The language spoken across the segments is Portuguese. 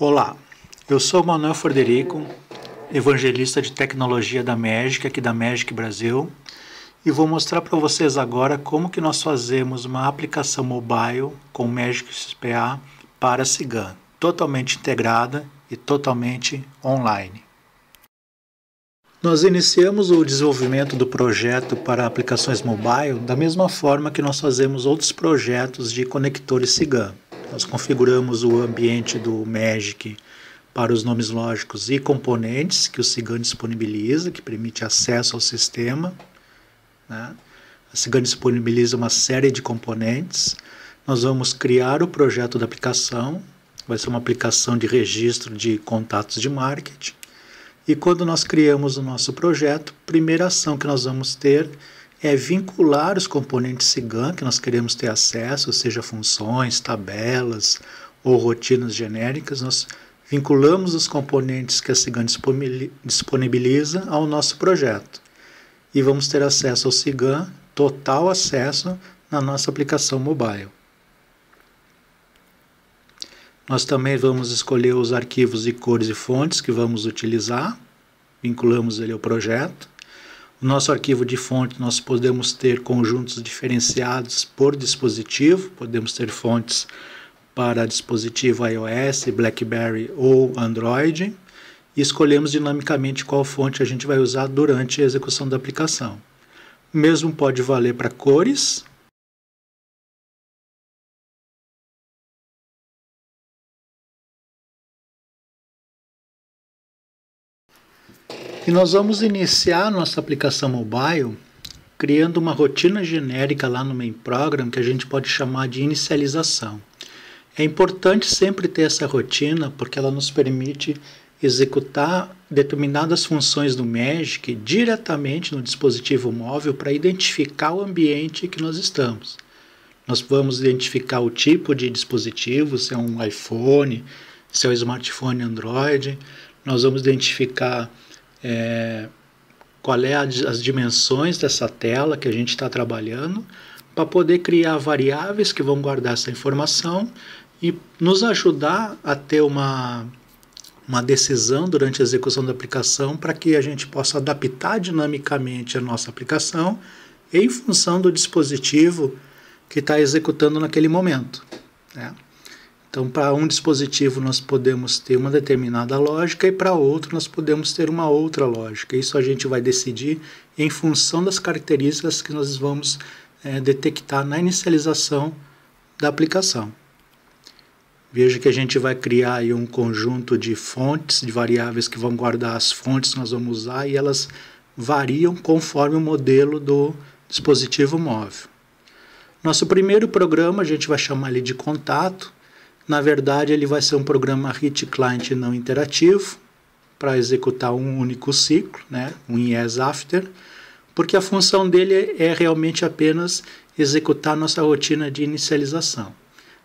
Olá, eu sou Manuel Frederico, evangelista de tecnologia da Magic, aqui da Magic Brasil, e vou mostrar para vocês agora como que nós fazemos uma aplicação mobile com Magic XPA para Cigan, totalmente integrada e totalmente online. Nós iniciamos o desenvolvimento do projeto para aplicações mobile da mesma forma que nós fazemos outros projetos de conectores Cigan. Nós configuramos o ambiente do Magic para os nomes lógicos e componentes que o Cigan disponibiliza, que permite acesso ao sistema. A Cigan disponibiliza uma série de componentes. Nós vamos criar o projeto da aplicação, vai ser uma aplicação de registro de contatos de marketing. E quando nós criamos o nosso projeto, a primeira ação que nós vamos ter é vincular os componentes Cigan que nós queremos ter acesso, seja funções, tabelas ou rotinas genéricas. Nós vinculamos os componentes que a Cigan disponibiliza ao nosso projeto. E vamos ter acesso ao Cigan, total acesso na nossa aplicação mobile. Nós também vamos escolher os arquivos de cores e fontes que vamos utilizar, vinculamos ele ao projeto. O nosso arquivo de fonte nós podemos ter conjuntos diferenciados por dispositivo, podemos ter fontes para dispositivo iOS, BlackBerry ou Android, e escolhemos dinamicamente qual fonte a gente vai usar durante a execução da aplicação. O mesmo pode valer para cores. E nós vamos iniciar nossa aplicação mobile criando uma rotina genérica lá no main program que a gente pode chamar de inicialização. É importante sempre ter essa rotina porque ela nos permite executar determinadas funções do Magic diretamente no dispositivo móvel para identificar o ambiente que nós estamos. Nós vamos identificar o tipo de dispositivo, se é um iPhone, se é um smartphone Android. Nós vamos identificar qual é as dimensões dessa tela que a gente está trabalhando, para poder criar variáveis que vão guardar essa informação e nos ajudar a ter uma decisão durante a execução da aplicação para que a gente possa adaptar dinamicamente a nossa aplicação em função do dispositivo que está executando naquele momento, né? Então, para um dispositivo nós podemos ter uma determinada lógica e para outro nós podemos ter uma outra lógica. Isso a gente vai decidir em função das características que nós vamos detectar na inicialização da aplicação. Veja que a gente vai criar aí um conjunto de fontes, de variáveis que vão guardar as fontes que nós vamos usar e elas variam conforme o modelo do dispositivo móvel. Nosso primeiro programa a gente vai chamar ele de contato. Na verdade, ele vai ser um programa HIT Client não interativo para executar um único ciclo, né? Um yes after, porque a função dele é realmente apenas executar nossa rotina de inicialização.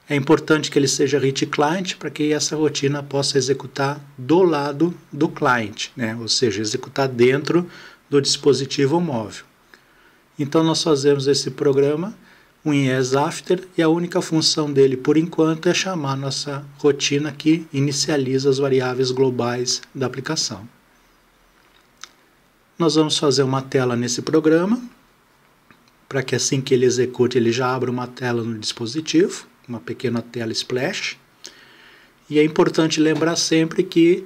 É importante que ele seja HIT Client para que essa rotina possa executar do lado do client, né? Ou seja, executar dentro do dispositivo móvel. Então, nós fazemos esse programa um yes after, e a única função dele, por enquanto, é chamar nossa rotina que inicializa as variáveis globais da aplicação. Nós vamos fazer uma tela nesse programa, para que assim que ele execute, ele já abra uma tela no dispositivo, uma pequena tela splash. E é importante lembrar sempre que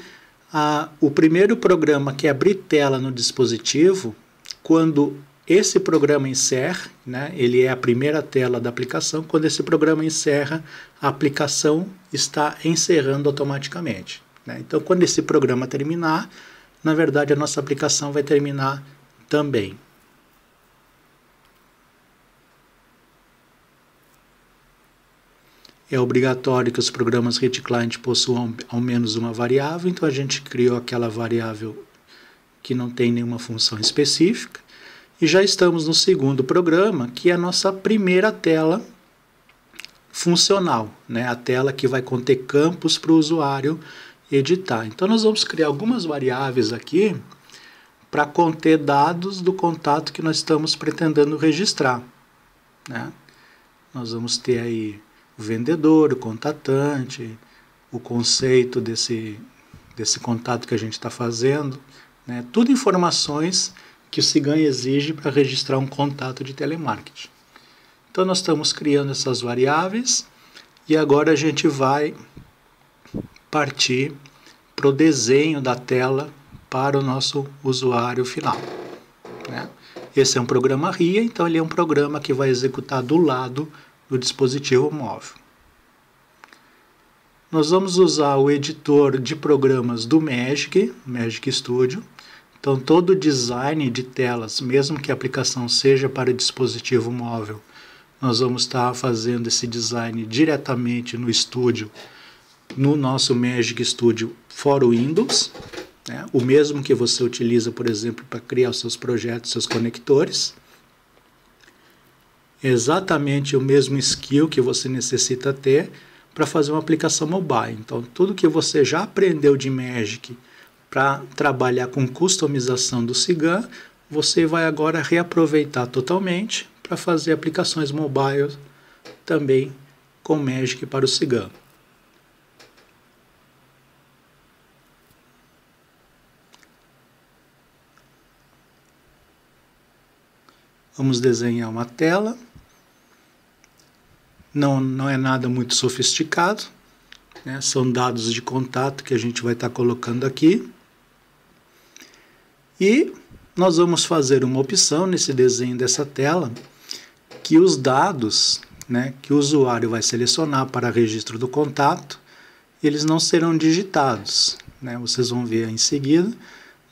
o primeiro programa que abrir tela no dispositivo, quando esse programa encerra, né, ele é a primeira tela da aplicação. Quando esse programa encerra, a aplicação está encerrando automaticamente, né? Então, quando esse programa terminar, na verdade, a nossa aplicação vai terminar também. É obrigatório que os programas HIT Client possuam ao menos uma variável, então a gente criou aquela variável que não tem nenhuma função específica. E já estamos no segundo programa, que é a nossa primeira tela funcional, né? A tela que vai conter campos para o usuário editar. Então, nós vamos criar algumas variáveis aqui para conter dados do contato que nós estamos pretendendo registrar, né? Nós vamos ter aí o vendedor, o contatante, o conceito desse contato que a gente está fazendo, né? Tudo informações que o SIGAM exige para registrar um contato de telemarketing. Então nós estamos criando essas variáveis e agora a gente vai partir para o desenho da tela para o nosso usuário final, né? Esse é um programa RIA, então ele é um programa que vai executar do lado do dispositivo móvel. Nós vamos usar o editor de programas do Magic Studio. Então todo o design de telas, mesmo que a aplicação seja para dispositivo móvel, nós vamos estar fazendo esse design diretamente no estúdio, no nosso Magic Studio for Windows, né? O mesmo que você utiliza, por exemplo, para criar os seus projetos, seus conectores. Exatamente o mesmo skill que você necessita ter para fazer uma aplicação mobile. Então, tudo que você já aprendeu de Magic para trabalhar com customização do SIGAM, você vai agora reaproveitar totalmente para fazer aplicações mobile também com Magic para o SIGAM. Vamos desenhar uma tela. Não é nada muito sofisticado, né? São dados de contato que a gente vai estar colocando aqui. E nós vamos fazer uma opção nesse desenho dessa tela, que os dados, né, que o usuário vai selecionar para registro do contato, eles não serão digitados, né? Vocês vão ver em seguida.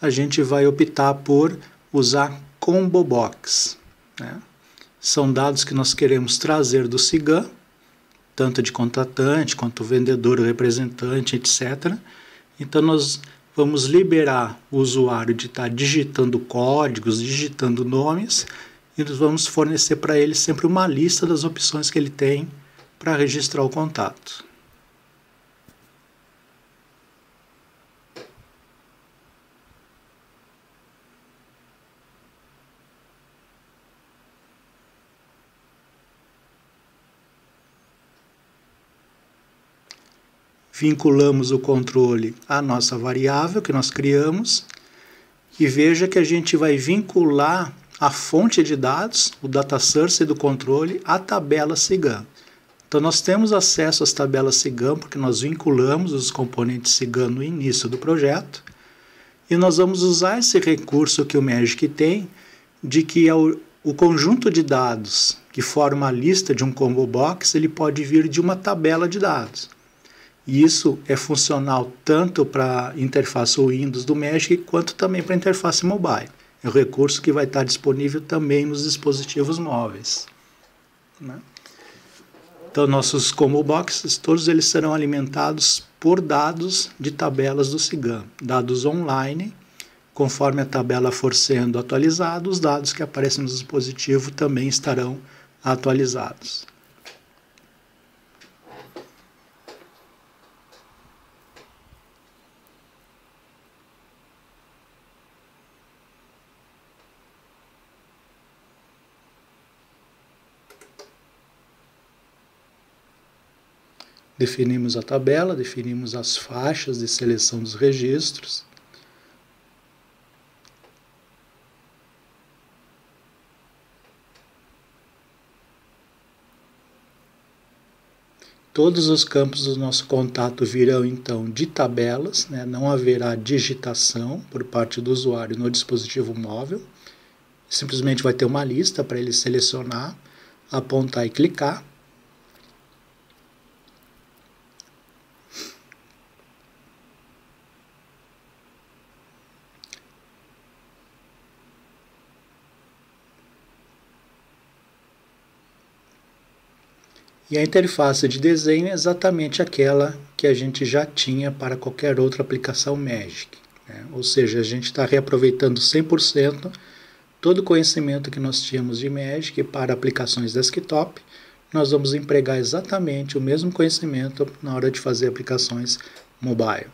A gente vai optar por usar Combo Box, né? São dados que nós queremos trazer do SIGAM, tanto de contratante quanto vendedor, representante, etc. Então nós vamos liberar o usuário de estar digitando códigos, digitando nomes, e nós vamos fornecer para ele sempre uma lista das opções que ele tem para registrar o contato. Vinculamos o controle à nossa variável que nós criamos e veja que a gente vai vincular a fonte de dados, o data source do controle, à tabela SIGAM. Então nós temos acesso às tabelas SIGAM porque nós vinculamos os componentes SIGAM no início do projeto e nós vamos usar esse recurso que o Magic tem de que o conjunto de dados que forma a lista de um combo box ele pode vir de uma tabela de dados. E isso é funcional tanto para a interface Windows do Magic quanto também para a interface mobile. É um recurso que vai estar disponível também nos dispositivos móveis, né? Então, nossos combo boxes, todos eles serão alimentados por dados de tabelas do SIGAM, dados online. Conforme a tabela for sendo atualizada, os dados que aparecem no dispositivo também estarão atualizados. Definimos a tabela, definimos as faixas de seleção dos registros. Todos os campos do nosso contato virão então de tabelas, né? Não haverá digitação por parte do usuário no dispositivo móvel. Simplesmente vai ter uma lista para ele selecionar, apontar e clicar. E a interface de desenho é exatamente aquela que a gente já tinha para qualquer outra aplicação Magic, né? Ou seja, a gente está reaproveitando 100% todo o conhecimento que nós tínhamos de Magic para aplicações desktop. Nós vamos empregar exatamente o mesmo conhecimento na hora de fazer aplicações mobile.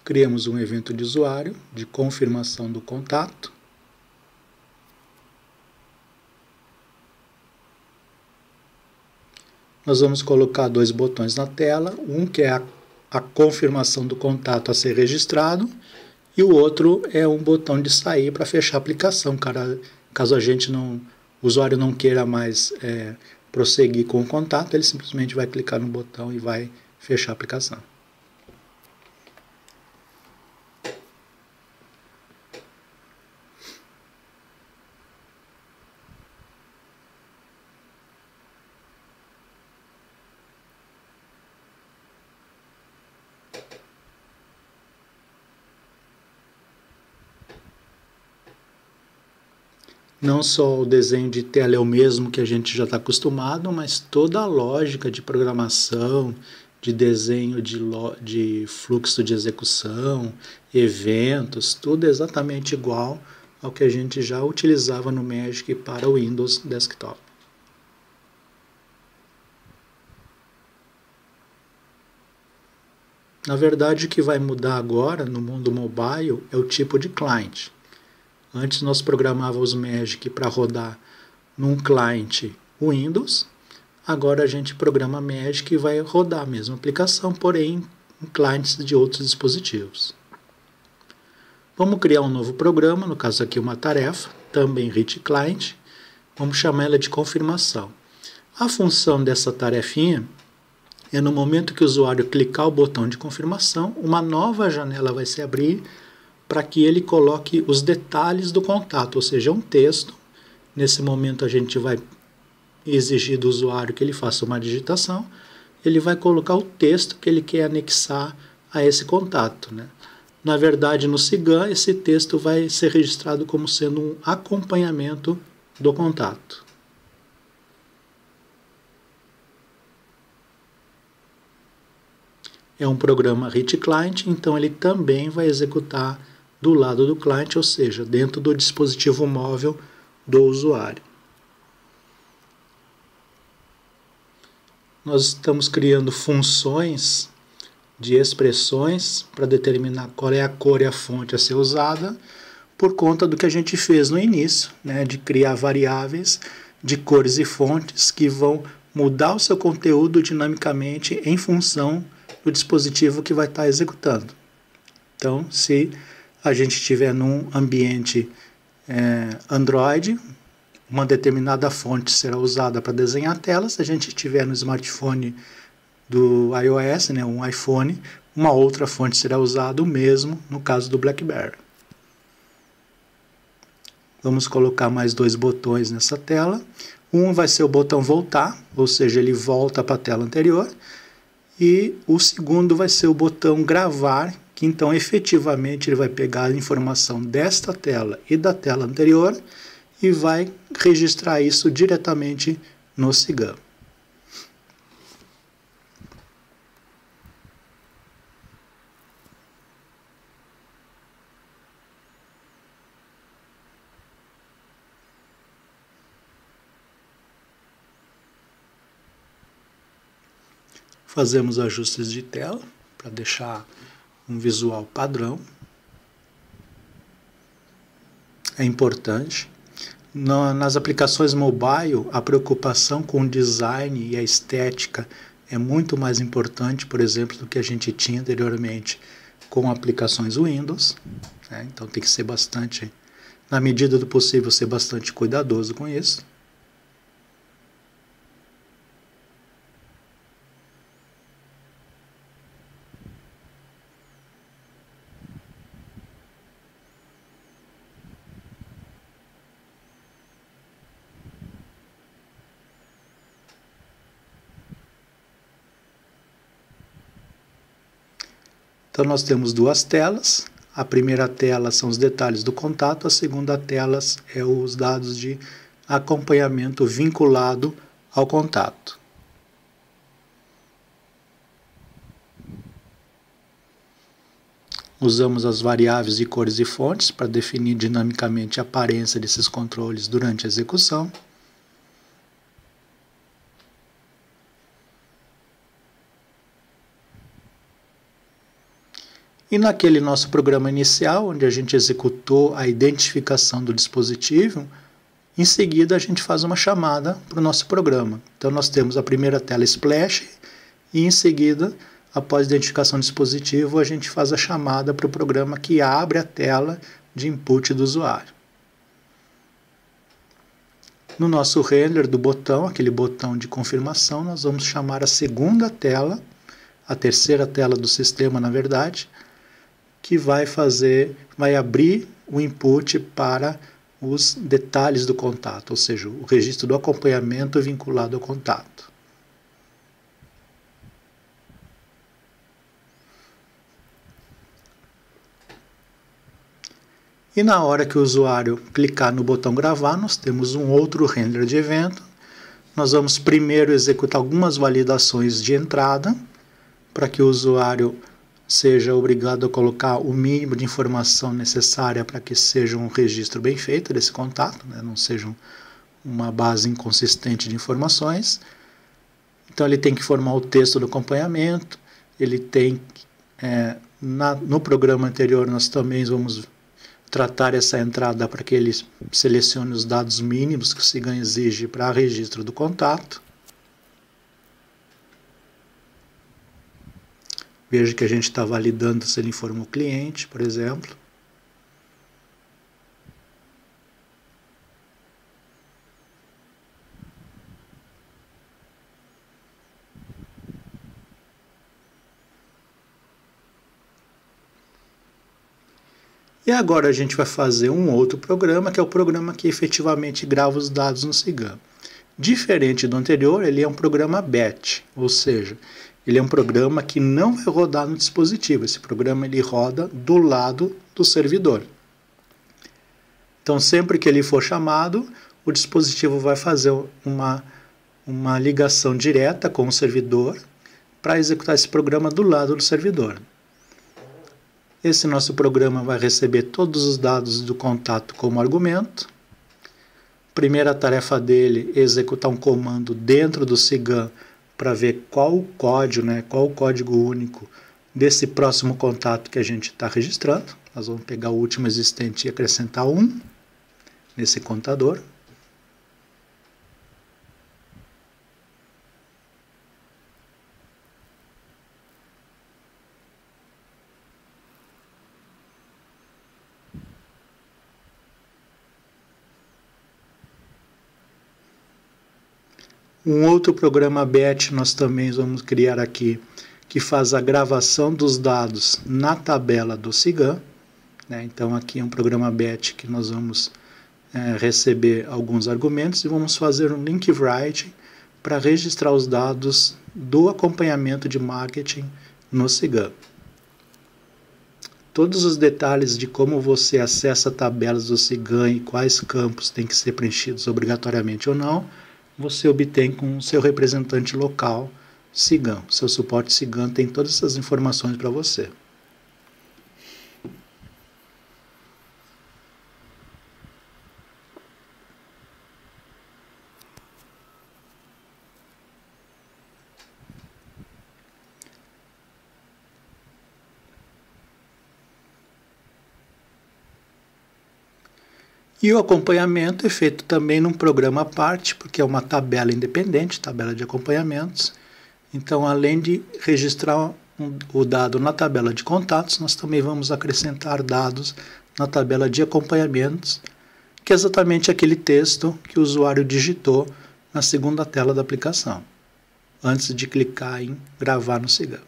Criamos um evento de usuário de confirmação do contato. Nós vamos colocar dois botões na tela, um que é a confirmação do contato a ser registrado, e o outro é um botão de sair para fechar a aplicação, caso o usuário não queira mais prosseguir com o contato, ele simplesmente vai clicar no botão e vai fechar a aplicação. Não só o desenho de tela é o mesmo que a gente já está acostumado, mas toda a lógica de programação, de desenho de fluxo de execução, eventos, tudo é exatamente igual ao que a gente já utilizava no Magic para o Windows Desktop. Na verdade, o que vai mudar agora no mundo mobile é o tipo de client. Antes nós programávamos o Magic para rodar num client Windows, agora a gente programa Magic e vai rodar a mesma aplicação, porém em clients de outros dispositivos. Vamos criar um novo programa, no caso aqui uma tarefa, também Reach Client, vamos chamar ela de confirmação. A função dessa tarefinha é no momento que o usuário clicar o botão de confirmação, uma nova janela vai se abrir para que ele coloque os detalhes do contato, ou seja, um texto. Nesse momento a gente vai exigir do usuário que ele faça uma digitação, ele vai colocar o texto que ele quer anexar a esse contato, né? Na verdade, no Cigã, esse texto vai ser registrado como sendo um acompanhamento do contato. É um programa Reach Client, então ele também vai executar do lado do cliente, ou seja, dentro do dispositivo móvel do usuário. Nós estamos criando funções de expressões para determinar qual é a cor e a fonte a ser usada, por conta do que a gente fez no início, né, de criar variáveis de cores e fontes que vão mudar o seu conteúdo dinamicamente em função do dispositivo que vai estar executando. Então, se a gente estiver num ambiente Android, uma determinada fonte será usada para desenhar telas. Se a gente estiver no smartphone do iOS, né, um iPhone, uma outra fonte será usada, o mesmo no caso do BlackBerry. Vamos colocar mais dois botões nessa tela. Um vai ser o botão voltar, ou seja, ele volta para a tela anterior. E o segundo vai ser o botão gravar, que então efetivamente ele vai pegar a informação desta tela e da tela anterior e vai registrar isso diretamente no Cigã. Fazemos ajustes de tela para deixar um visual padrão. É importante. Nas aplicações mobile, a preocupação com o design e a estética é muito mais importante, por exemplo, do que a gente tinha anteriormente com aplicações Windows, né? Então tem que ser bastante, na medida do possível, ser bastante cuidadoso com isso. Então nós temos duas telas. A primeira tela são os detalhes do contato, a segunda tela é os dados de acompanhamento vinculado ao contato. Usamos as variáveis de cores e fontes para definir dinamicamente a aparência desses controles durante a execução. E naquele nosso programa inicial, onde a gente executou a identificação do dispositivo, em seguida a gente faz uma chamada para o nosso programa. Então nós temos a primeira tela splash e em seguida, após a identificação do dispositivo, a gente faz a chamada para o programa que abre a tela de input do usuário. No nosso render do botão, aquele botão de confirmação, nós vamos chamar a segunda tela, a terceira tela do sistema, na verdade, que vai abrir o input para os detalhes do contato, ou seja, o registro do acompanhamento vinculado ao contato. E na hora que o usuário clicar no botão gravar, nós temos um outro render de evento. Nós vamos primeiro executar algumas validações de entrada, para que o usuário seja obrigado a colocar o mínimo de informação necessária para que seja um registro bem feito desse contato, né? Não seja uma base inconsistente de informações. Então ele tem que formar o texto do acompanhamento, ele tem, no programa anterior nós também vamos tratar essa entrada para que ele selecione os dados mínimos que o SIGAM exige para registro do contato. Veja que a gente está validando se ele informou o cliente, por exemplo. E agora a gente vai fazer um outro programa, que é o programa que efetivamente grava os dados no SIGAM. Diferente do anterior, ele é um programa batch, ou seja, ele é um programa que não vai rodar no dispositivo. Esse programa ele roda do lado do servidor. Então, sempre que ele for chamado, o dispositivo vai fazer uma ligação direta com o servidor para executar esse programa do lado do servidor. Esse nosso programa vai receber todos os dados do contato como argumento. Primeira tarefa dele é executar um comando dentro do SIGAM para ver qual o código, qual o código único desse próximo contato que a gente está registrando. Nós vamos pegar o último existente e acrescentar 1 nesse contador. Um outro programa batch nós também vamos criar aqui, que faz a gravação dos dados na tabela do SIGAM. Então aqui é um programa batch que nós vamos receber alguns argumentos e vamos fazer um link write para registrar os dados do acompanhamento de marketing no SIGAM. Todos os detalhes de como você acessa tabelas do SIGAM e quais campos têm que ser preenchidos obrigatoriamente ou não, você obtém com o seu representante local SIGAM. Seu suporte SIGAM tem todas essas informações para você. E o acompanhamento é feito também num programa à parte, porque é uma tabela independente, tabela de acompanhamentos. Então, além de registrar o dado na tabela de contatos, nós também vamos acrescentar dados na tabela de acompanhamentos, que é exatamente aquele texto que o usuário digitou na segunda tela da aplicação, antes de clicar em gravar no SIGAM.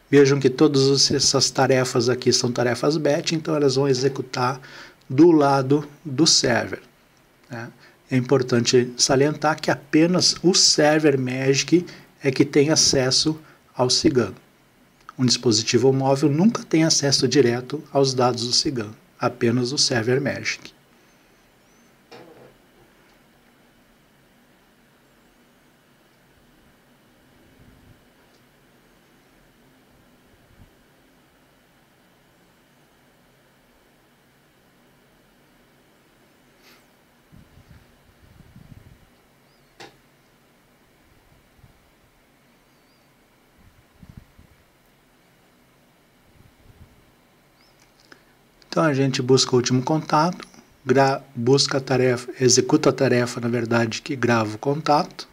Vejam que todas essas tarefas aqui são tarefas batch, então elas vão executar do lado do server. É importante salientar que apenas o server Magic é que tem acesso ao SIGAM. Um dispositivo móvel nunca tem acesso direto aos dados do SIGAM, apenas o server Magic. Então a gente busca o último contato, busca a tarefa, executa a tarefa, na verdade, que grava o contato.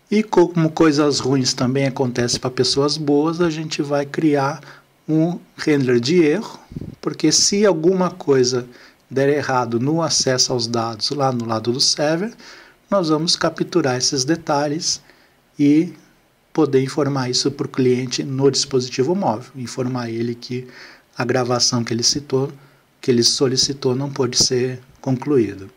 E como coisas ruins também acontecem para pessoas boas, a gente vai criar um handler de erro, porque se alguma coisa der errado no acesso aos dados lá no lado do server, nós vamos capturar esses detalhes e poder informar isso para o cliente no dispositivo móvel, informar ele que a gravação que ele solicitou não pode ser concluída.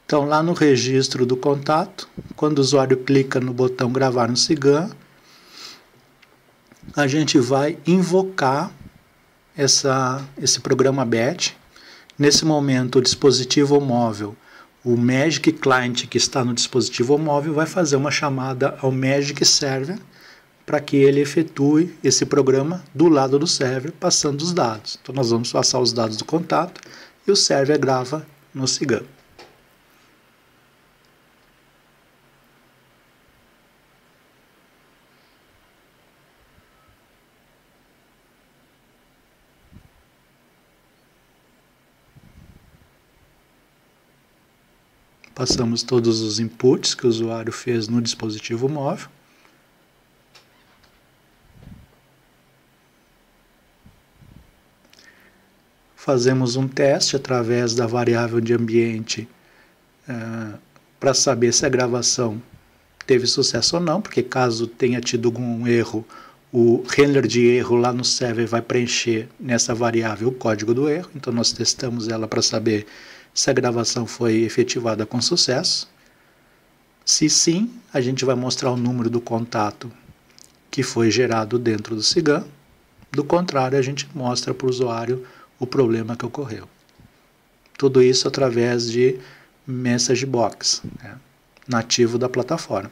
Então, lá no registro do contato, quando o usuário clica no botão gravar no SIGAM, a gente vai invocar esse programa BAT. Nesse momento, o dispositivo móvel, o Magic Client que está no dispositivo móvel, vai fazer uma chamada ao Magic Server para que ele efetue esse programa do lado do server, passando os dados. Então, nós vamos passar os dados do contato e o server grava no SIGAM. Passamos todos os inputs que o usuário fez no dispositivo móvel. Fazemos um teste através da variável de ambiente para saber se a gravação teve sucesso ou não, porque caso tenha tido algum erro, o handler de erro lá no server vai preencher nessa variável o código do erro. Então nós testamos ela para saber se a gravação foi efetivada com sucesso. Se sim, a gente vai mostrar o número do contato que foi gerado dentro do SIGAM. Do contrário, a gente mostra para o usuário o problema que ocorreu. Tudo isso através de Message Box, nativo da plataforma.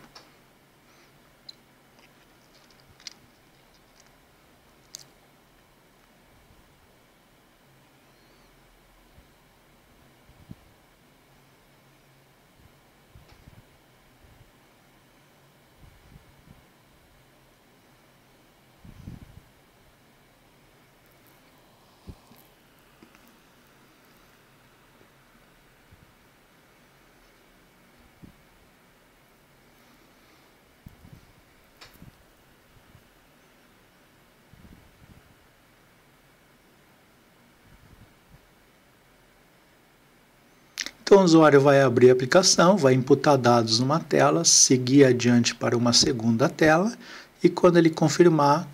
Então o usuário vai abrir a aplicação, vai imputar dados numa tela, seguir adiante para uma segunda tela e quando ele confirmar,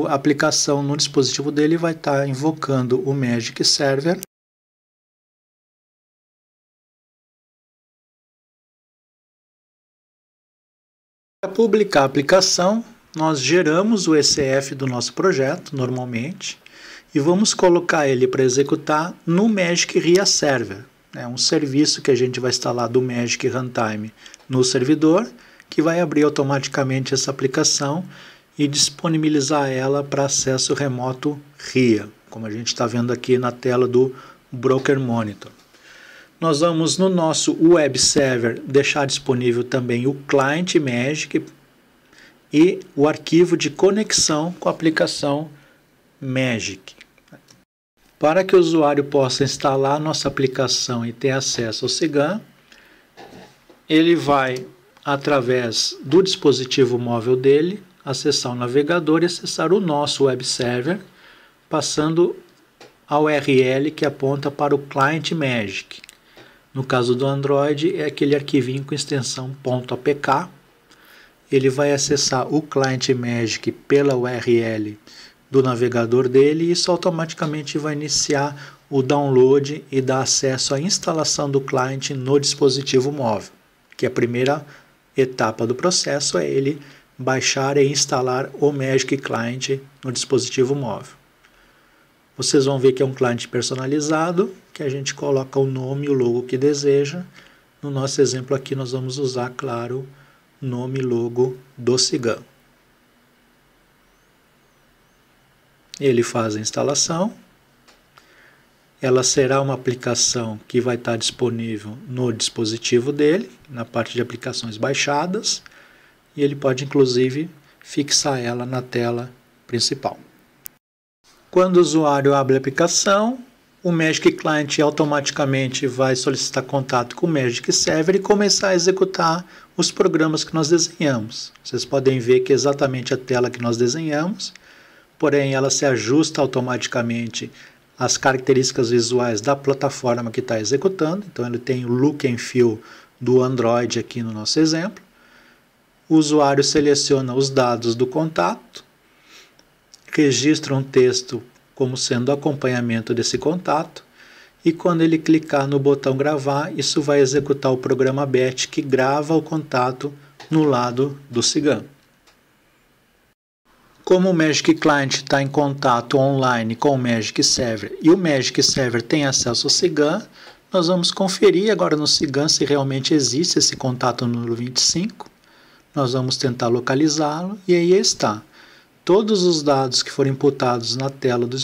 a aplicação no dispositivo dele vai estar invocando o Magic Server. Para publicar a aplicação, nós geramos o ECF do nosso projeto, normalmente, e vamos colocar ele para executar no Magic RIA Server. É um serviço que a gente vai instalar do Magic Runtime no servidor, que vai abrir automaticamente essa aplicação e disponibilizar ela para acesso remoto RIA, como a gente está vendo aqui na tela do Broker Monitor. Nós vamos no nosso web server deixar disponível também o client Magic e o arquivo de conexão com a aplicação Magic. Para que o usuário possa instalar a nossa aplicação e ter acesso ao SIGAM, ele vai, através do dispositivo móvel dele, acessar o navegador e acessar o nosso web server, passando a URL que aponta para o Client Magic. No caso do Android, é aquele arquivinho com extensão .apk. Ele vai acessar o Client Magic pela URL do navegador dele e isso automaticamente vai iniciar o download e dar acesso à instalação do cliente no dispositivo móvel, que a primeira etapa do processo é ele baixar e instalar o Magic Client no dispositivo móvel. Vocês vão ver que é um cliente personalizado, que a gente coloca o nome e o logo que deseja. No nosso exemplo aqui nós vamos usar, claro, nome e logo do Cigan. Ele faz a instalação. Ela será uma aplicação que vai estar disponível no dispositivo dele, na parte de aplicações baixadas, e ele pode inclusive fixar ela na tela principal. Quando o usuário abre a aplicação, o Magic Client automaticamente vai solicitar contato com o Magic Server e começar a executar os programas que nós desenhamos. Vocês podem ver que é exatamente a tela que nós desenhamos, porém ela se ajusta automaticamente às características visuais da plataforma que está executando. Então ele tem o look and feel do Android aqui no nosso exemplo. O usuário seleciona os dados do contato, registra um texto como sendo acompanhamento desse contato, e quando ele clicar no botão gravar, isso vai executar o programa BET que grava o contato no lado do Cigan. Como o Magic Client está em contato online com o Magic Server e o Magic Server tem acesso ao Cigan, nós vamos conferir agora no Cigan se realmente existe esse contato número 25. Nós vamos tentar localizá-lo e aí está. Todos os dados que foram imputados na tela do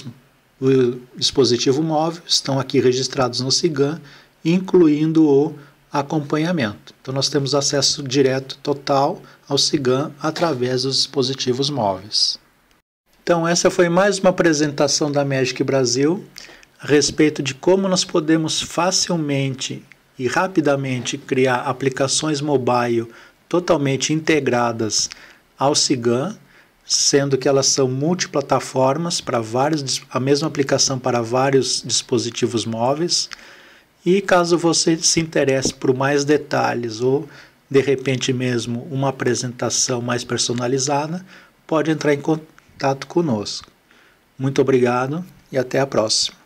dispositivo móvel estão aqui registrados no Cigan, incluindo o acompanhamento. Então nós temos acesso direto total ao Cigan através dos dispositivos móveis. Então essa foi mais uma apresentação da Magic Brasil a respeito de como nós podemos facilmente e rapidamente criar aplicações mobile totalmente integradas ao Cigan, sendo que elas são multiplataformas para a mesma aplicação para vários dispositivos móveis. E caso você se interesse por mais detalhes ou de repente mesmo uma apresentação mais personalizada, pode entrar em contato conosco. Muito obrigado e até a próxima.